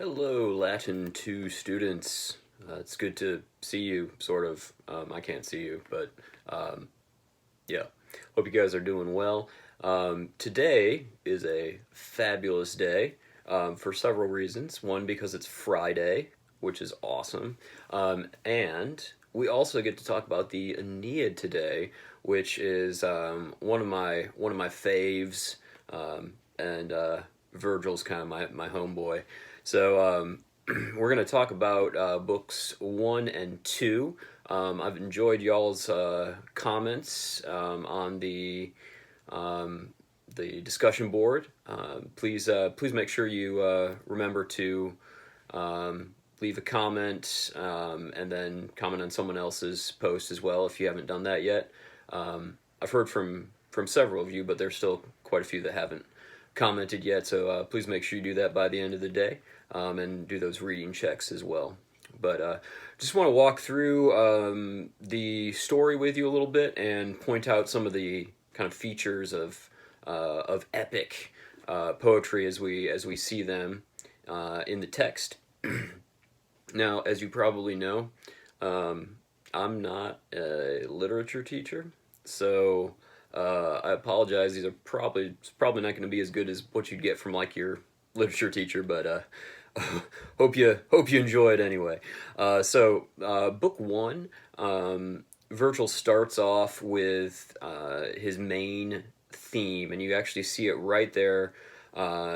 Hello, Latin 2 students. It's good to see you, sort of. I can't see you, but yeah. Hope you guys are doing well. Today is a fabulous day for several reasons. One, because it's Friday, which is awesome. And we also get to talk about the Aeneid today, which is one of my faves, and Virgil's kind of my homeboy. So we're going to talk about books one and two. I've enjoyed y'all's comments on the discussion board. Please make sure you remember to leave a comment and then comment on someone else's post as well if you haven't done that yet. I've heard from several of you, but there's still quite a few that haven't commented yet. So please make sure you do that by the end of the day and do those reading checks as well. But just want to walk through the story with you a little bit and point out some of the kind of features of epic poetry as we see them in the text. Now, as you probably know, I'm not a literature teacher, so I apologize. These are probably not going to be as good as what you'd get from like your literature teacher, but hope you enjoy it anyway. Book one, Virgil starts off with his main theme, and you actually see it right there,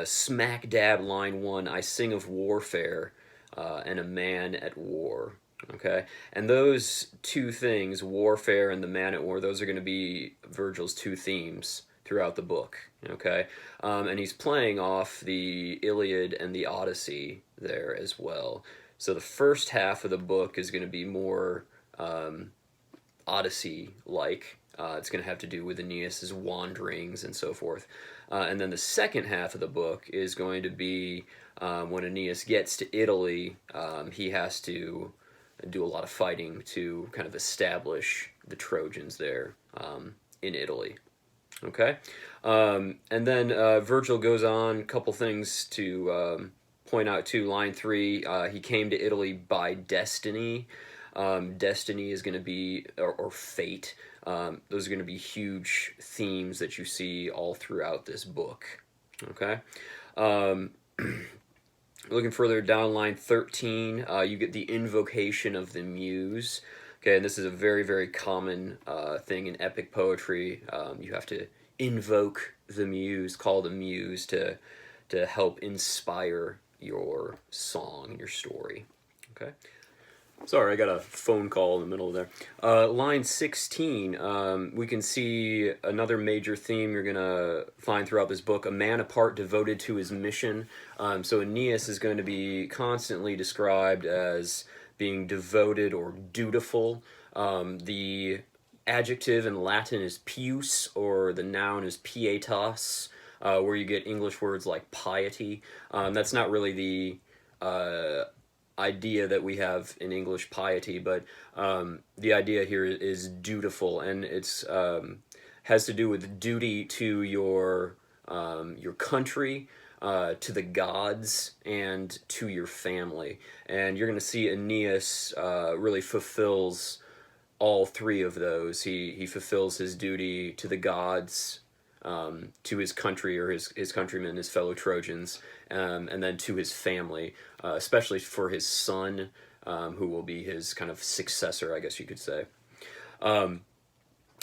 smack dab line one. I sing of warfare and a man at war. Okay, and those two things, warfare and the man at war, those are going to be Virgil's two themes throughout the book. Okay, and he's playing off the Iliad and the Odyssey there as well. So the first half of the book is going to be more Odyssey-like. It's going to have to do with Aeneas's wanderings and so forth. And then the second half of the book is going to be when Aeneas gets to Italy, he has to do a lot of fighting to kind of establish the Trojans there in Italy. Okay? And then Virgil goes on a couple things to point out too. Line three, he came to Italy by destiny. Destiny is going to be, or fate. Those are going to be huge themes that you see all throughout this book. Okay? Looking further down, line 13, you get the invocation of the muse. Okay, and this is a very, very common thing in epic poetry. You have to invoke the muse, call the muse to help inspire your song and your story. Okay. Sorry, I got a phone call in the middle of there. Line 16, we can see another major theme you're going to find throughout this book, a man apart devoted to his mission. So Aeneas is going to be constantly described as being devoted or dutiful. The adjective in Latin is pius, or the noun is pietas, where you get English words like piety. That's not really the idea that we have in English piety, but the idea here is dutiful, and it's has to do with duty to your country, to the gods, and to your family. And you're going to see Aeneas really fulfills all three of those. He fulfills his duty to the gods, to his country or his countrymen, his fellow Trojans, and then to his family, especially for his son, who will be his kind of successor, I guess you could say. And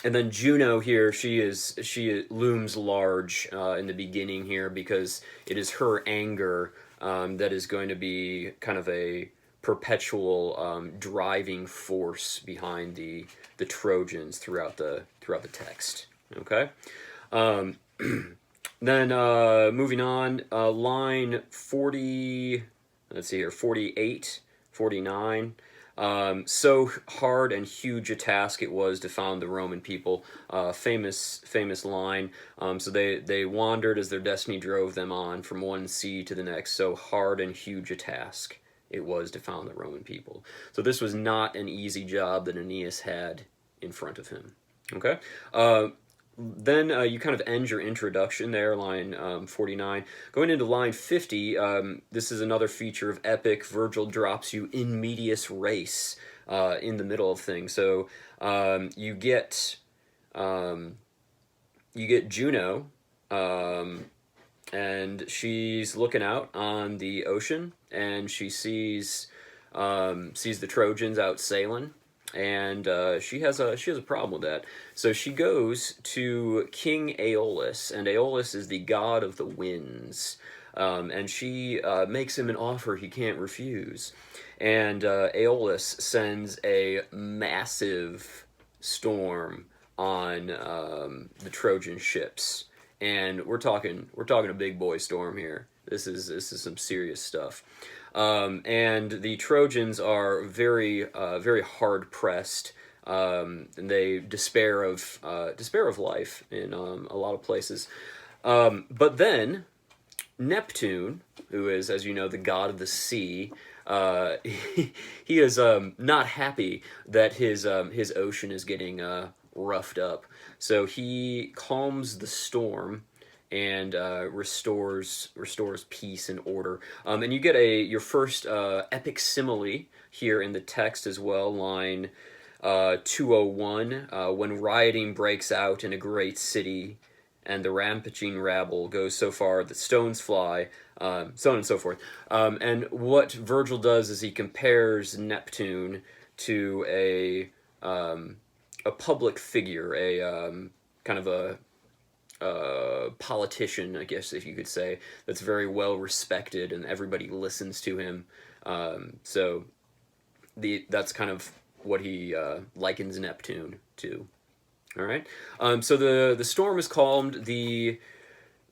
then Juno here, she looms large in the beginning here, because it is her anger that is going to be kind of a perpetual driving force behind the Trojans throughout the text. Okay. Then moving on, line 40, let's see here, 48, 49. So hard and huge a task it was to found the Roman people. Famous line. So they wandered as their destiny drove them on from one sea to the next. So hard and huge a task it was to found the Roman people. So this was not an easy job that Aeneas had in front of him. Okay? then you kind of end your introduction there, line 49. Going into line 50, this is another feature of epic. Virgil drops you in medias res in the middle of things. So you get Juno, and she's looking out on the ocean, and she sees the Trojans out sailing, and she has a problem with that. So she goes to King Aeolus, and Aeolus is the god of the winds, and she makes him an offer he can't refuse. And Aeolus sends a massive storm on the Trojan ships, and we're talking a big boy storm here. This is some serious stuff. And the Trojans are very hard pressed, and they despair of life in a lot of places. But then Neptune, who is, as you know, the god of the sea, he is not happy that his ocean is getting roughed up. So he calms the storm and restores peace and order. And you get your first epic simile here in the text as well, line 201, when rioting breaks out in a great city, and the rampaging rabble goes so far that stones fly, so on and so forth. And what Virgil does is he compares Neptune to a public figure, a kind of a politician, I guess, if you could say, that's very well respected and everybody listens to him. So that's kind of what he likens Neptune to. All right. So the storm is calmed. The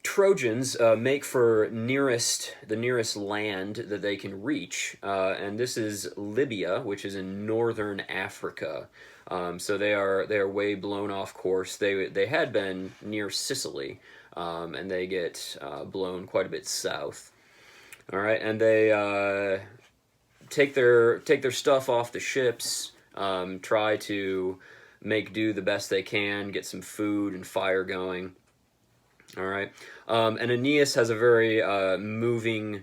Trojans make for the nearest land that they can reach, and this is Libya, which is in northern Africa. So they are way blown off course. They had been near Sicily, and they get blown quite a bit south. All right, and they take their stuff off the ships, try to make do the best they can, get some food and fire going. All right, and Aeneas has a very moving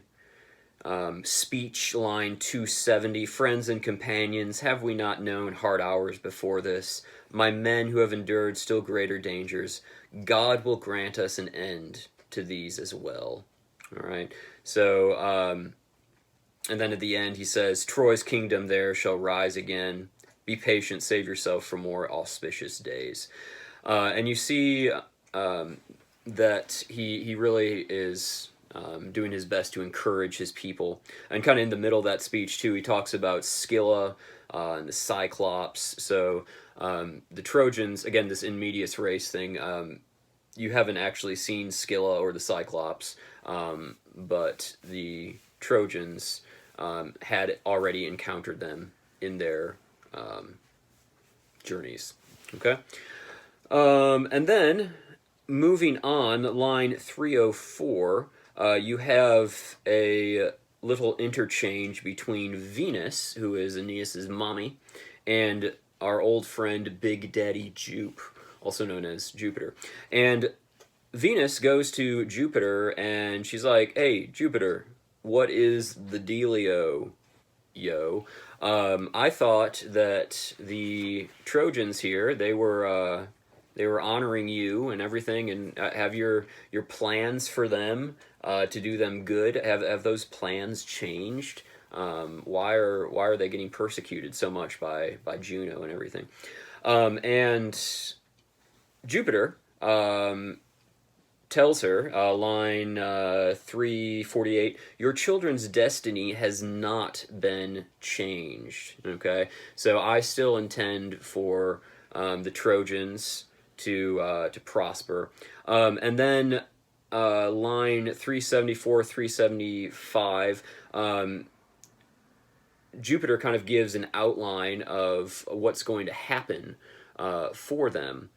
speech, line 270. Friends and companions, have we not known hard hours before this? My men who have endured still greater dangers, God will grant us an end to these as well. All right, so and then at the end he says, Troy's kingdom there shall rise again. Be patient, save yourself for more auspicious days. And you see that he really is doing his best to encourage his people. And kind of in the middle of that speech, too, he talks about Scylla and the Cyclops. So the Trojans, again, this in medias res thing, you haven't actually seen Scylla or the Cyclops, but the Trojans had already encountered them in their journeys. Okay? And then, moving on, line 304, you have a little interchange between Venus, who is Aeneas's mommy, and our old friend Big Daddy Jupe, also known as Jupiter. And Venus goes to Jupiter, and she's like, hey, Jupiter, what is the dealio, yo? I thought that the Trojans here, they were honoring you and everything, and have your plans for them to do them good. Have those plans changed? Why are they getting persecuted so much by Juno and everything? And Jupiter tells her, line 348, your children's destiny has not been changed. Okay, so I still intend for the Trojans to prosper. And then line 374, 375, Jupiter kind of gives an outline of what's going to happen for them.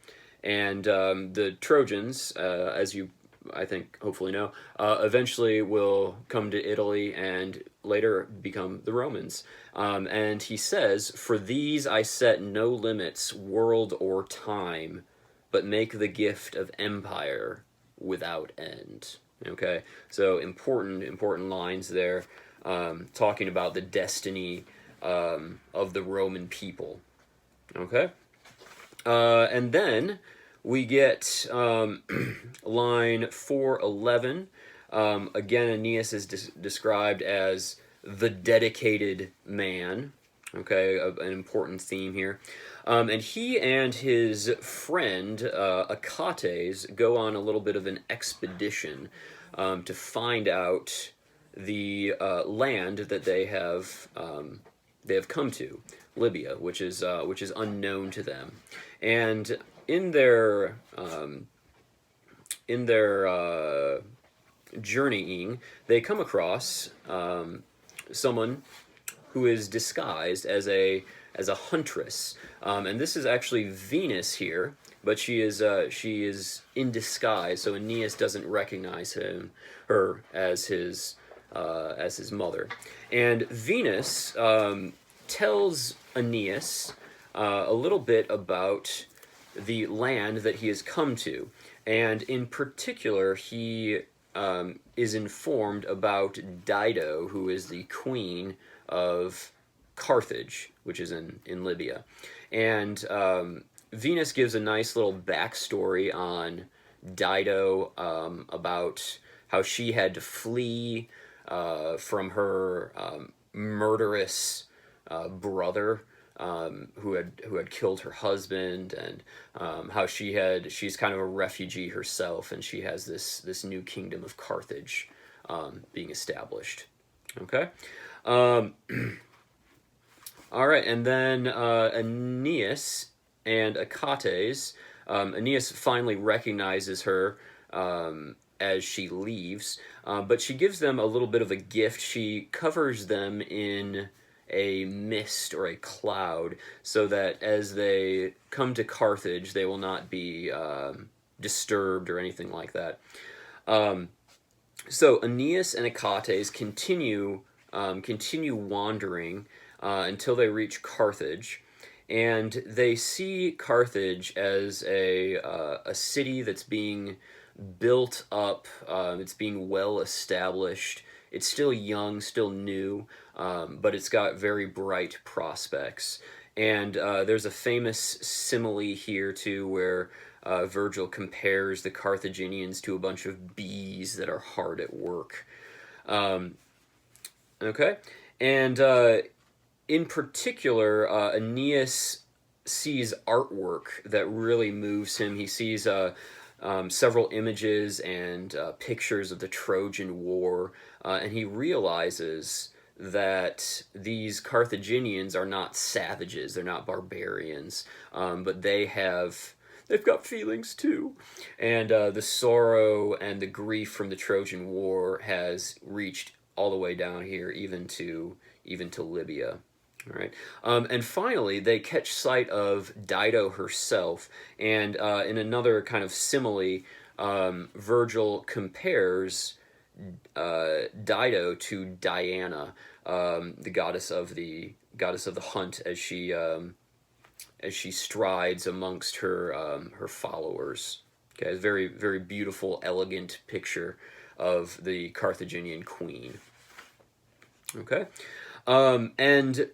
And the Trojans, as you, I think, hopefully know, eventually will come to Italy and later become the Romans. And he says, for these I set no limits, world or time, but make the gift of empire without end. Okay, so important lines there, talking about the destiny of the Roman people. Okay, and then we get line 411. Again, Aeneas is described as the dedicated man. Okay, an important theme here. And he and his friend Achates go on a little bit of an expedition to find out the land that they have come to, Libya, which is unknown to them, and in their journeying, they come across someone who is disguised as a huntress, and this is actually Venus here, but she is in disguise, so Aeneas doesn't recognize her as his mother, and Venus tells Aeneas a little bit about the land that he has come to, and in particular, he is informed about Dido, who is the queen of Carthage, which is in Libya. And Venus gives a nice little backstory on Dido, about how she had to flee from her murderous brother, who had killed her husband, and how she's kind of a refugee herself, and she has this new kingdom of Carthage being established. Okay. All right, and then Aeneas and Achates. Aeneas finally recognizes her as she leaves, but she gives them a little bit of a gift. She covers them in a mist or a cloud, so that as they come to Carthage, they will not be disturbed or anything like that. So Aeneas and Achates continue wandering until they reach Carthage, and they see Carthage as a city that's being built up. It's being well established. It's still young, still new, but it's got very bright prospects. And there's a famous simile here too, where Virgil compares the Carthaginians to a bunch of bees that are hard at work. Okay, and in particular, Aeneas sees artwork that really moves him. He sees several images and pictures of the Trojan War, and he realizes that these Carthaginians are not savages, they're not barbarians, but they've got feelings too. And the sorrow and the grief from the Trojan War has reached all the way down here, even to Libya. All right, and finally they catch sight of Dido herself, and in another kind of simile, Virgil compares Dido to Diana, the goddess of the hunt, as she strides amongst her followers. Okay, a very very beautiful, elegant picture of the Carthaginian queen. Okay, and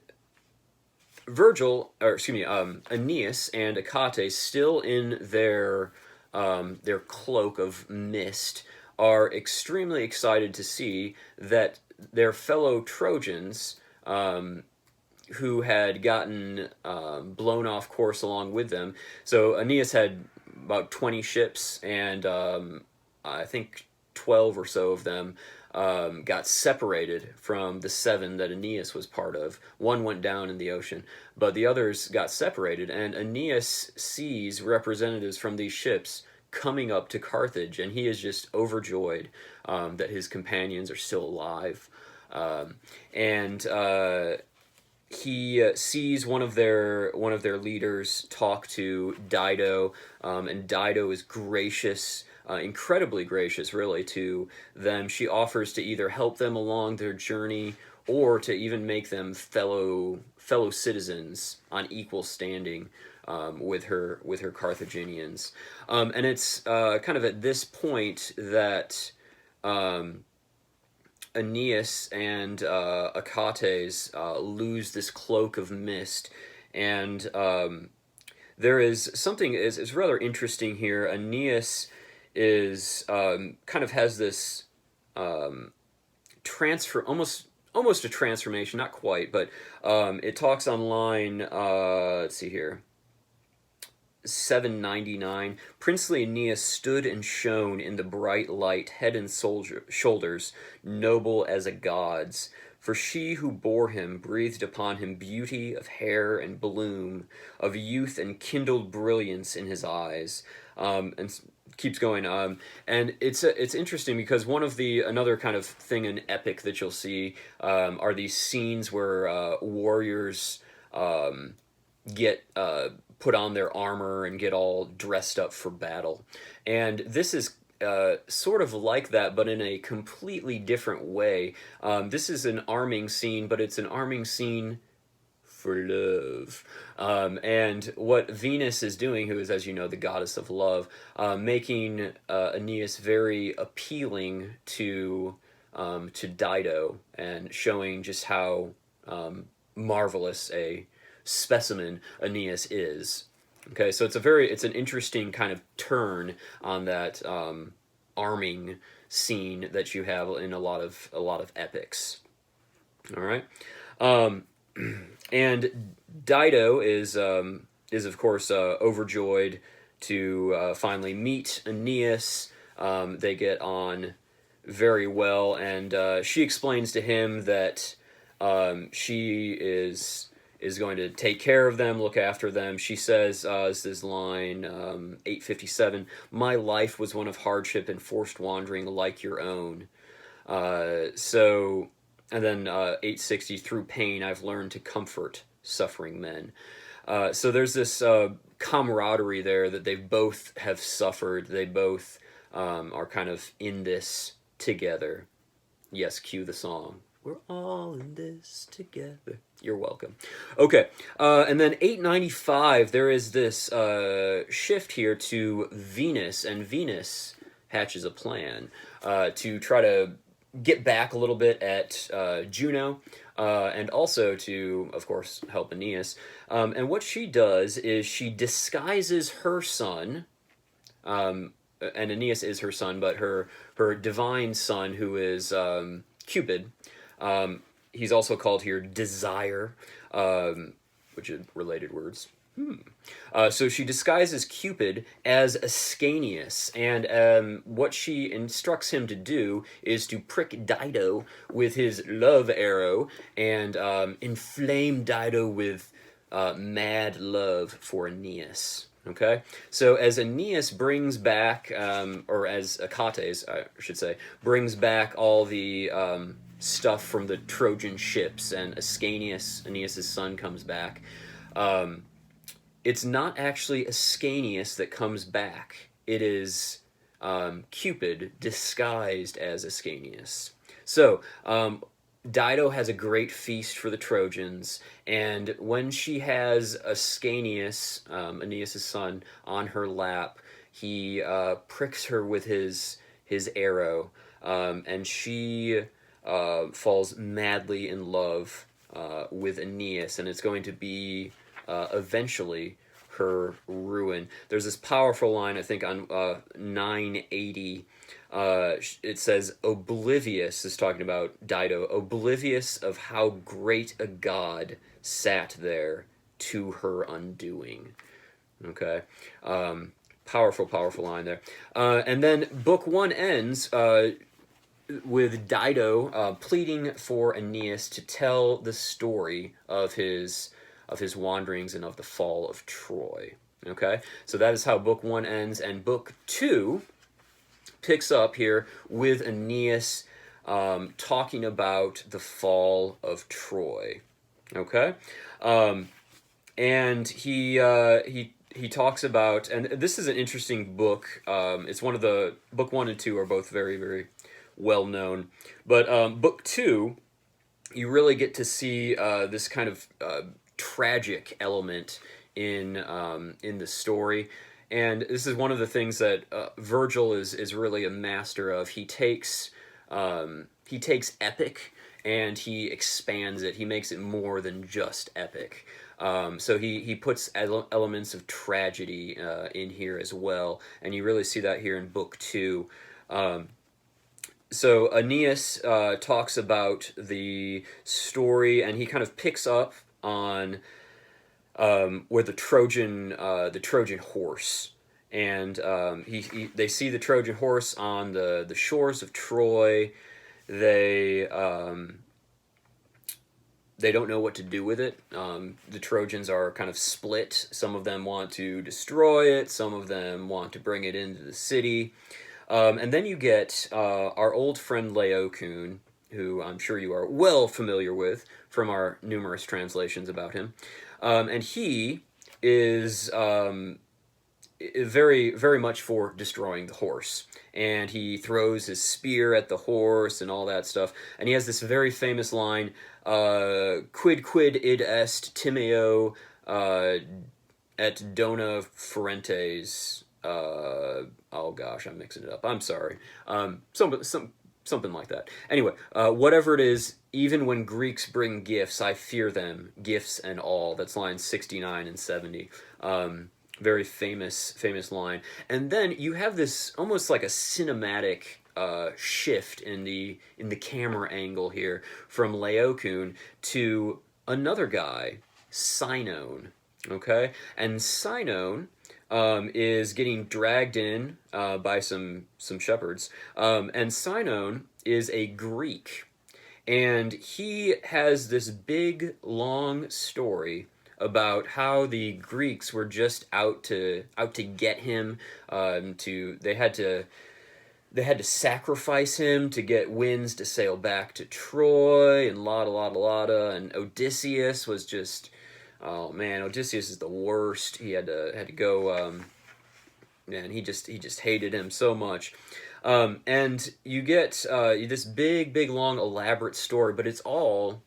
Aeneas and Achates, still in their cloak of mist, are extremely excited to see that their fellow Trojans, who had gotten blown off course along with them. So Aeneas had about 20 ships, and I think 12 or so of them got separated from the 7 that Aeneas was part of. One went down in the ocean, but the others got separated, and Aeneas sees representatives from these ships coming up to Carthage, and he is just overjoyed that his companions are still alive. And he sees one of their leaders talk to Dido, and Dido is gracious, incredibly gracious, really, to them. She offers to either help them along their journey or to even make them fellow citizens on equal standing with her Carthaginians, and it's kind of at this point that Aeneas and Achates lose this cloak of mist, and there is something is rather interesting here. Aeneas is kind of has this transfer, almost a transformation, not quite, but it talks on line. Let's see here. 799. Princely Aeneas stood and shone in the bright light, head and shoulders, noble as a god's. For she who bore him breathed upon him beauty of hair and bloom, of youth and kindled brilliance in his eyes. And keeps going. And it's interesting because one of the another kind of thing in epic that you'll see are these scenes where warriors get put on their armor and get all dressed up for battle. And this is sort of like that, but in a completely different way. This is an arming scene, but it's an arming scene for love. And what Venus is doing, who is, as you know, the goddess of love, making Aeneas very appealing to Dido, and showing just how marvelous a specimen Aeneas is. Okay, so it's an interesting kind of turn on that arming scene that you have in a lot of epics. All right, and Dido is of course overjoyed to finally meet Aeneas. They get on very well, and she explains to him that she is going to take care of them, look after them. She says, this is line 857, "My life was one of hardship and forced wandering like your own." And then 860, "Through pain I've learned to comfort suffering men." So there's this camaraderie there that they both have suffered. They both are kind of in this together. Yes, cue the song. We're all in this together. You're welcome. Okay, and then 895, there is this shift here to Venus, and Venus hatches a plan to try to get back a little bit at Juno, and also to, of course, help Aeneas. And what she does is she disguises her son, and Aeneas is her son, but her divine son, who is Cupid. He's also called here Desire, which are related words. So she disguises Cupid as Ascanius, and what she instructs him to do is to prick Dido with his love arrow and inflame Dido with mad love for Aeneas. Okay, so as Aeneas brings back, or as Achates, I should say, brings back all the stuff from the Trojan ships, and Ascanius, Aeneas' son, comes back. It's not actually Ascanius that comes back. It is Cupid disguised as Ascanius. So Dido has a great feast for the Trojans, and when she has Ascanius, Aeneas' son, on her lap, he pricks her with his arrow, and she falls madly in love with Aeneas, and it's going to be eventually her ruin. There's this powerful line, I think, on 980. It says, "Oblivious," is talking about Dido, "oblivious of how great a god sat there to her undoing." Okay. Powerful line there. And then book one ends with Dido pleading for Aeneas to tell the story of his wanderings and of the fall of Troy. Okay, so that is how book one ends, and book two picks up here with Aeneas talking about the fall of Troy. Okay, and he talks about, and this is an interesting book. It's one of the book one and two are both very, very well known, but book two, you really get to see this kind of tragic element in the story. And this is one of the things that Virgil is really a master of. He takes epic and he expands it. He makes it more than just epic. So he puts elements of tragedy in here as well, and you really see that here in book 2. So Aeneas talks about the story, and he kind of picks up on where the Trojan horse, and they see the Trojan horse on the shores of Troy. They don't know what to do with it. The Trojans are kind of split. Some of them want to destroy it. Some of them want to bring it into the city. And then you get our old friend Laocoon, who I'm sure you are well familiar with from our numerous translations about him. And he is very, very much for destroying the horse. And he throws his spear at the horse and all that stuff. And he has this very famous line, quid id est timeo et dona ferentes. Oh gosh, I'm mixing it up. I'm sorry. Something like that. Anyway, whatever it is, even when Greeks bring gifts, I fear them, gifts and all. That's lines 69 and 70. Very famous line. And then you have this almost like a cinematic shift in the camera angle here from Laocoon to another guy, Sinon. Okay, and Sinon is getting dragged in by some shepherds, and Sinon is a Greek, and he has this big long story about how the Greeks were just out to get him. They had to sacrifice him to get winds to sail back to Troy, and lotta. And Odysseus was just, oh man, Odysseus is the worst. He had to go. Man, he just hated him so much. And you get this big, long, elaborate story, but it's all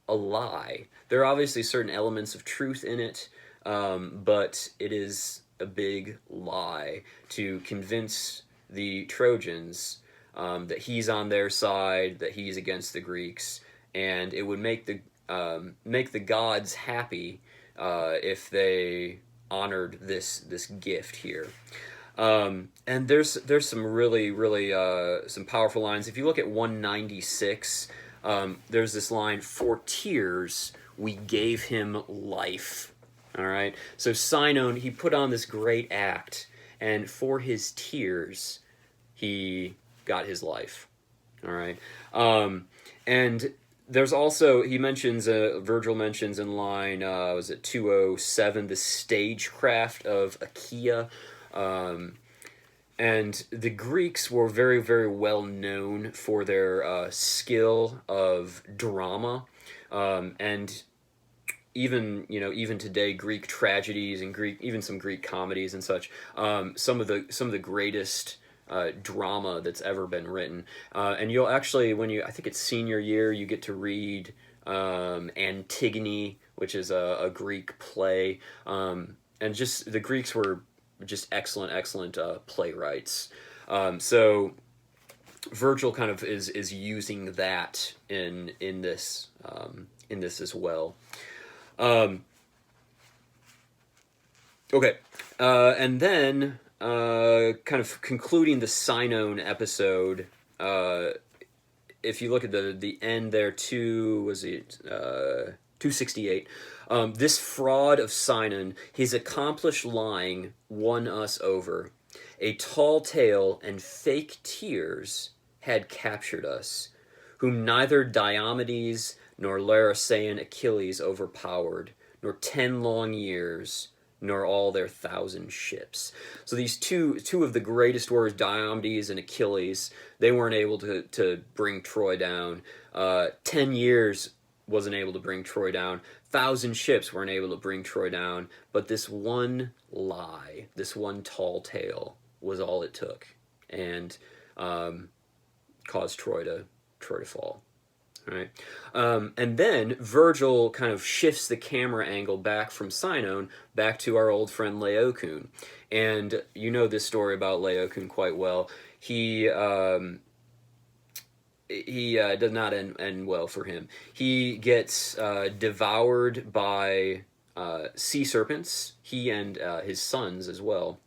a lie. There are obviously certain elements of truth in it, but it is a big lie to convince the Trojans that he's on their side, that he's against the Greeks, and it would make the gods happy if they honored this gift here. And there's some really some powerful lines. If you look at 196, there's this line, "For tears we gave him life." All right, so Sinon, he put on this great act, and for his tears he got his life. All right, and there's also, he mentions, Virgil mentions in line, was it 207, the stagecraft of Achaia. And the Greeks were very, very well known for their skill of drama, and even today, Greek tragedies and even some Greek comedies and such. Some of the greatest drama that's ever been written. And you'll actually, I think it's senior year, you get to read Antigone, which is a Greek play, and just the Greeks were just excellent playwrights. So Virgil kind of is using that in this as well. Okay, and then kind of concluding the Sinon episode. If you look at the end there, 268. This fraud of Sinon, his accomplished lying, won us over. A tall tale and fake tears had captured us, whom neither Diomedes nor Larissaean Achilles overpowered, nor 10 long years, nor all their 1,000 ships. So these two of the greatest warriors, Diomedes and Achilles, they weren't able to bring Troy down. 10 years wasn't able to bring Troy down. 1,000 ships weren't able to bring Troy down. But this one lie, this one tall tale, was all it took, and caused Troy to fall. Right. And then Virgil kind of shifts the camera angle back from Sinon back to our old friend Laocoon. And you know this story about Laocoon quite well. He does not end well for him. He gets devoured by sea serpents, he and his sons as well.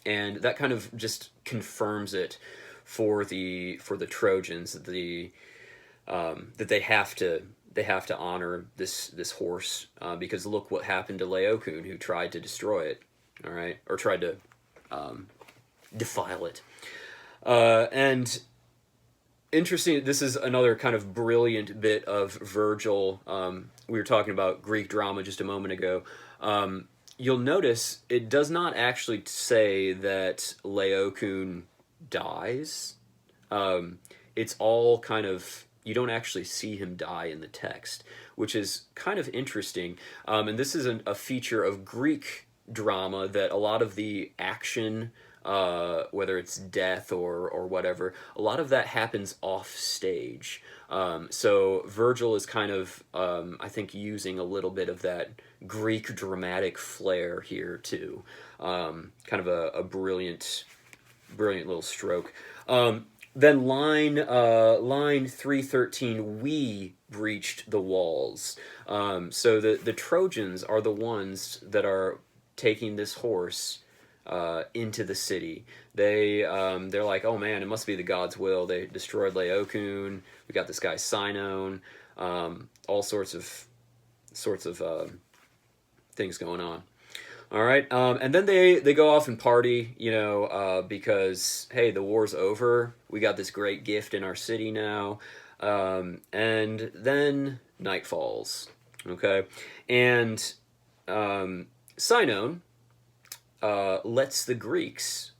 And that kind of just confirms it for the Trojans, that they have to honor this horse, because look what happened to Laocoon, who tried to destroy it, all right, or tried to defile it. And interesting, this is another kind of brilliant bit of Virgil. We were talking about Greek drama just a moment ago. You'll notice it does not actually say that Laocoon dies. It's all kind of, you don't actually see him die in the text, which is kind of interesting. And this is a feature of Greek drama, that a lot of the action, whether it's death or whatever, a lot of that happens off stage. So Virgil is kind of, I think, using a little bit of that Greek dramatic flair here too. Kind of a brilliant little stroke. Then line 313, we breached the walls. So the Trojans are the ones that are taking this horse into the city. They're like, oh man, it must be the gods' will. They destroyed Laocoon. We got this guy Sinon. All sorts of things going on. All right, and then they go off and party, because hey, the war's over. We got this great gift in our city now, and then night falls. Okay, and Sinon lets the Greeks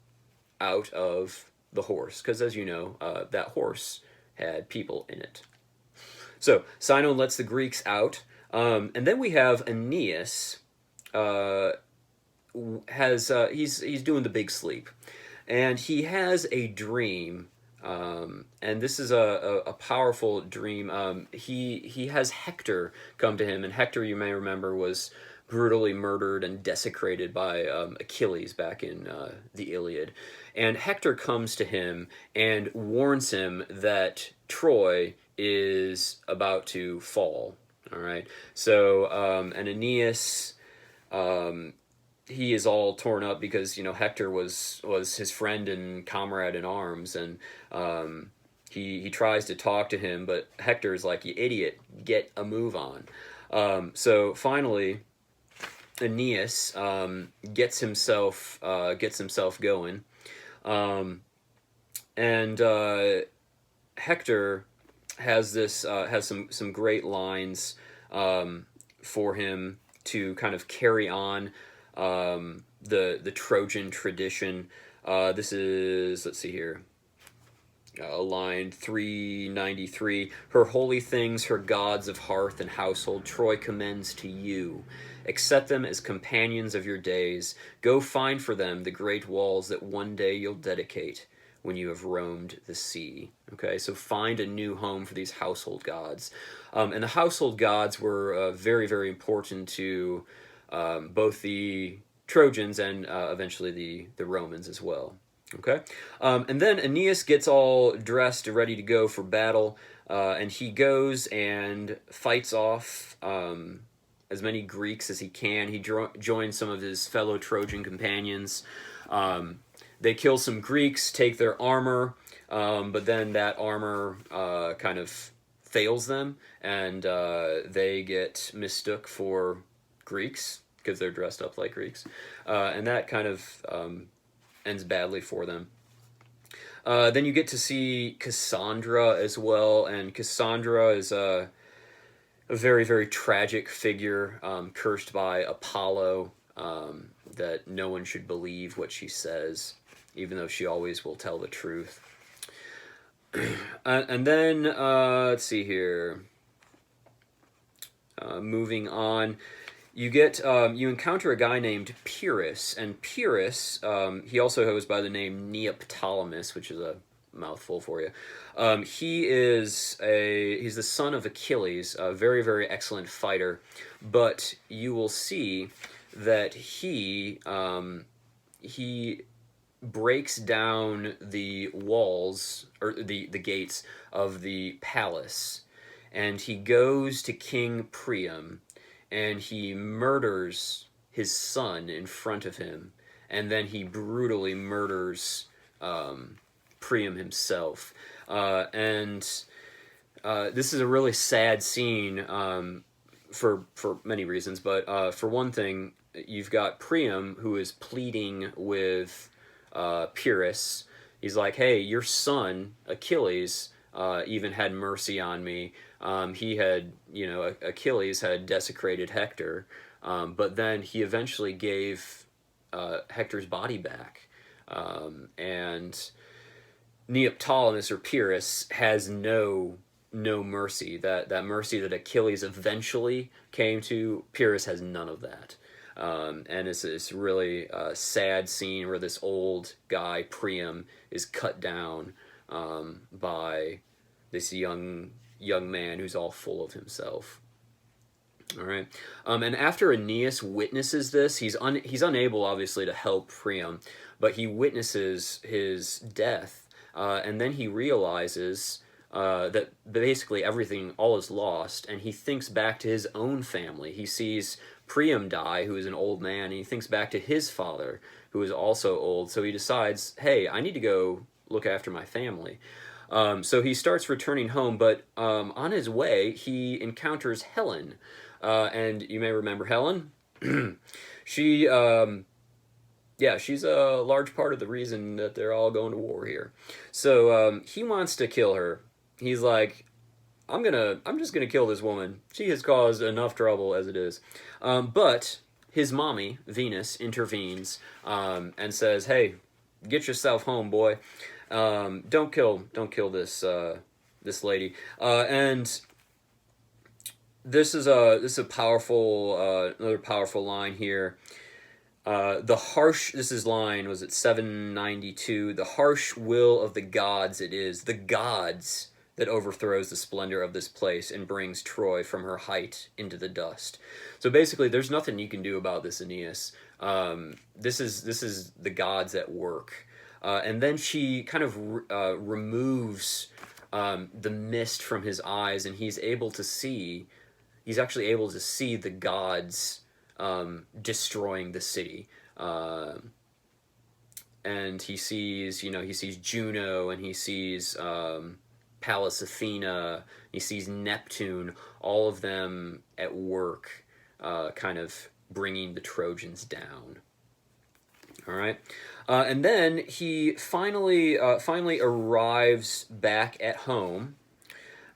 out of the horse, because as you know, that horse had people in it. So Sinon lets the Greeks out, and then we have Aeneas. He's doing the big sleep, and he has a dream, and this is a powerful dream. He has Hector come to him, and Hector, you may remember, was brutally murdered and desecrated by Achilles back in the Iliad. And Hector comes to him and warns him that Troy is about to fall. All right, so and Aeneas, he is all torn up because Hector was his friend and comrade in arms, and he tries to talk to him, but Hector's like, you idiot, get a move on. So finally, Aeneas gets himself going, and Hector has some great lines for him to kind of carry on the Trojan tradition. This is, let's see here, line 393. Her holy things, her gods of hearth and household, Troy commends to you. Accept them as companions of your days. Go find for them the great walls that one day you'll dedicate when you have roamed the sea. Okay, so find a new home for these household gods. And the household gods were very, very important to both the Trojans and eventually the Romans as well. Okay, and then Aeneas gets all dressed, ready to go for battle, and he goes and fights off as many Greeks as he can. He joins some of his fellow Trojan companions. They kill some Greeks, take their armor, but then that armor kind of fails them, and they get mistook for Greeks because they're dressed up like Greeks, and that kind of ends badly for them. Then you get to see Cassandra as well, and Cassandra is a very, very tragic figure, cursed by Apollo, that no one should believe what she says, even though she always will tell the truth. And then, let's see here. Moving on, you encounter a guy named Pyrrhus, and Pyrrhus, he also goes by the name Neoptolemus, which is a mouthful for you. He's the son of Achilles, a very very excellent fighter, but you will see that he breaks down the walls or the gates of the palace, and he goes to King Priam, and he murders his son in front of him, and then he brutally murders Priam himself. And This is a really sad scene for many reasons, but for one thing, you've got Priam who is pleading with Pyrrhus. He's like, "Hey, your son Achilles even had mercy on me. He had, Achilles had desecrated Hector, but then he eventually gave Hector's body back, and Neoptolemus or Pyrrhus has no mercy. That mercy that Achilles eventually came to, Pyrrhus has none of that." And it's this really sad scene where this old guy Priam is cut down by this young man who's all full of himself. All right, and after Aeneas witnesses this, he's unable obviously to help Priam, but he witnesses his death, and then he realizes that basically everything, all is lost, and he thinks back to his own family. He sees Priam die, who is an old man, and he thinks back to his father, who is also old, so he decides, hey, I need to go look after my family. So he starts returning home, but on his way, he encounters Helen. And you may remember Helen. She, she's a large part of the reason that they're all going to war here. So he wants to kill her. He's like, I'm just gonna kill this woman. She has caused enough trouble as it is. But his mommy, Venus, intervenes and says, "Hey, get yourself home, boy. Don't kill this lady." And this is a powerful another powerful line here. This is line, was it 792? The harsh will of the gods it is, the gods that overthrows the splendor of this place and brings Troy from her height into the dust. So basically, there's nothing you can do about this, Aeneas. This is the gods at work. And then she kind of removes the mist from his eyes, and he's actually able to see the gods destroying the city. And he sees Juno, and he sees Pallas Athena, he sees Neptune, all of them at work, kind of bringing the Trojans down. All right, and then he finally arrives back at home,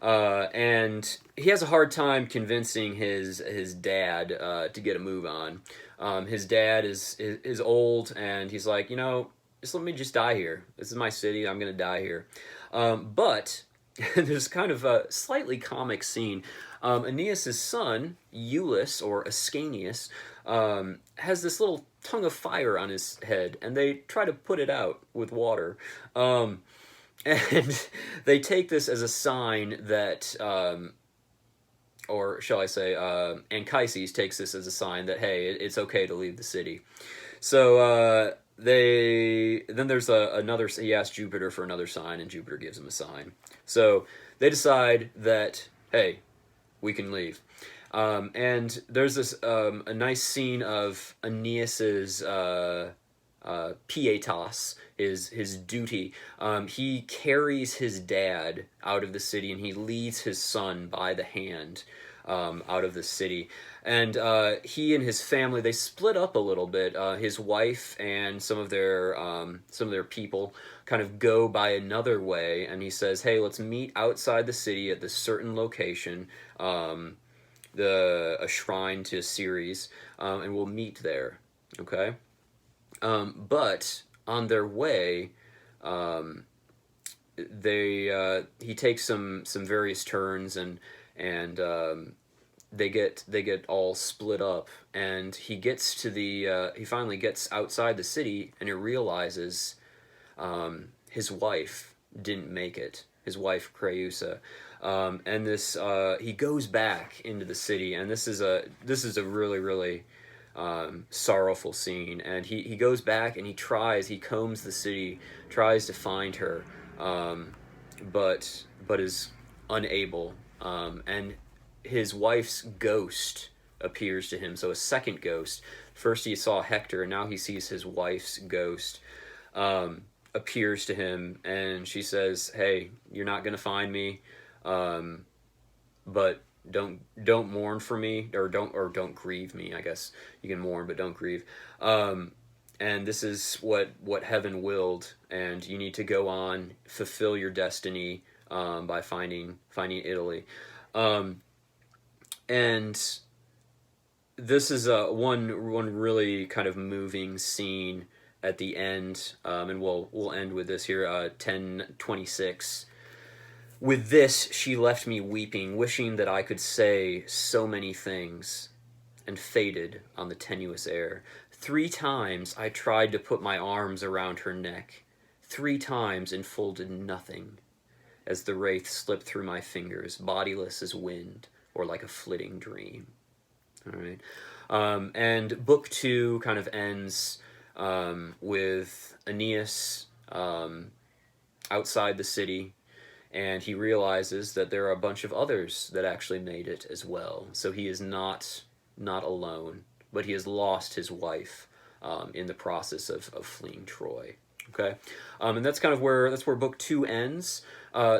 and he has a hard time convincing his dad to get a move on. His dad is old, and he's like, just let me just die here. This is my city. I'm gonna die here. But there's kind of a slightly comic scene. Aeneas' son, Iulus, or Ascanius, has this little tongue of fire on his head, and they try to put it out with water. And they take this as a sign that, or shall I say, Anchises takes this as a sign that, hey, it's okay to leave the city. So then there's another, he asks Jupiter for another sign, and Jupiter gives him a sign. So they decide that, hey, we can leave. And there's this a nice scene of Aeneas's pietas, his duty. He carries his dad out of the city, and he leads his son by the hand out of the city. And he and his family, they split up a little bit. His wife and some of their people kind of go by another way, and he says, "Hey, let's meet outside the city at this certain location, a shrine to Ceres, and we'll meet there." Okay, but on their way, he takes some various turns, and they get all split up, and he finally gets outside the city, and he realizes his wife didn't make it. His wife Creusa, and this he goes back into the city, and this is a really sorrowful scene. And he goes back and he combs the city, tries to find her, but is unable. And his wife's ghost appears to him. So a second ghost. First he saw Hector, and now he sees his wife's ghost. Appears to him, and she says, "Hey, you're not gonna find me, but don't mourn for me, or don't grieve me. I guess you can mourn, but don't grieve. And this is what heaven willed, and you need to go on, fulfill your destiny by finding Italy." And this is one really kind of moving scene at the end, and we'll end with this here, 10:26. "With this she left me weeping, wishing that I could say so many things, and faded on the tenuous air. 3 times I tried to put my arms around her neck, 3 times enfolded nothing, as the wraith slipped through my fingers, bodiless as wind, or like a flitting dream." All right, and book 2 kind of ends with Aeneas outside the city, and he realizes that there are a bunch of others that actually made it as well. So he is not alone, but he has lost his wife in the process of fleeing Troy. Okay, and that's kind of where book 2 ends.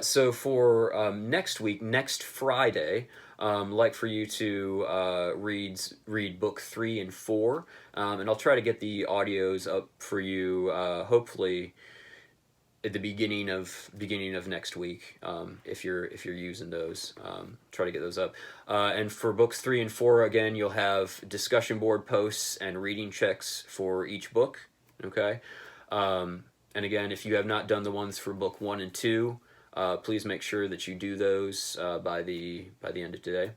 So for next week, next Friday, like for you to read book 3 and 4, and I'll try to get the audios up for you, hopefully at the beginning of next week, if you're using those. Try to get those up. And for books 3 and 4, again, you'll have discussion board posts and reading checks for each book. Okay. And again, if you have not done the ones for book 1 and 2, please make sure that you do those by the end of today.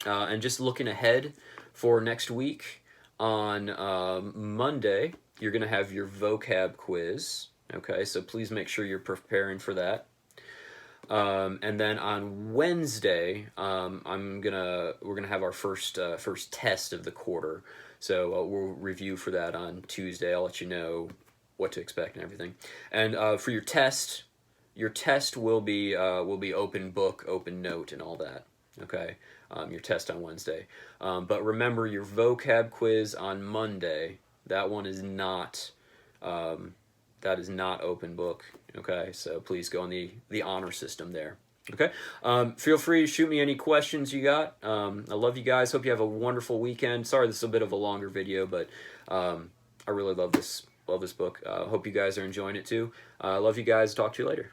And just looking ahead for next week, on Monday, you're going to have your vocab quiz. Okay, so please make sure you're preparing for that. And then on Wednesday, we're gonna have our first test of the quarter. So we'll review for that on Tuesday. I'll let you know what to expect and everything. And for your test will be open book, open note, and all that. Okay, your test on Wednesday. But remember, your vocab quiz on Monday, that one is not open book. Okay, so please go on the honor system there. Okay, feel free to shoot me any questions you got. I love you guys. Hope you have a wonderful weekend. Sorry, this is a bit of a longer video, but I really love this book. Hope you guys are enjoying it too. Love you guys. Talk to you later.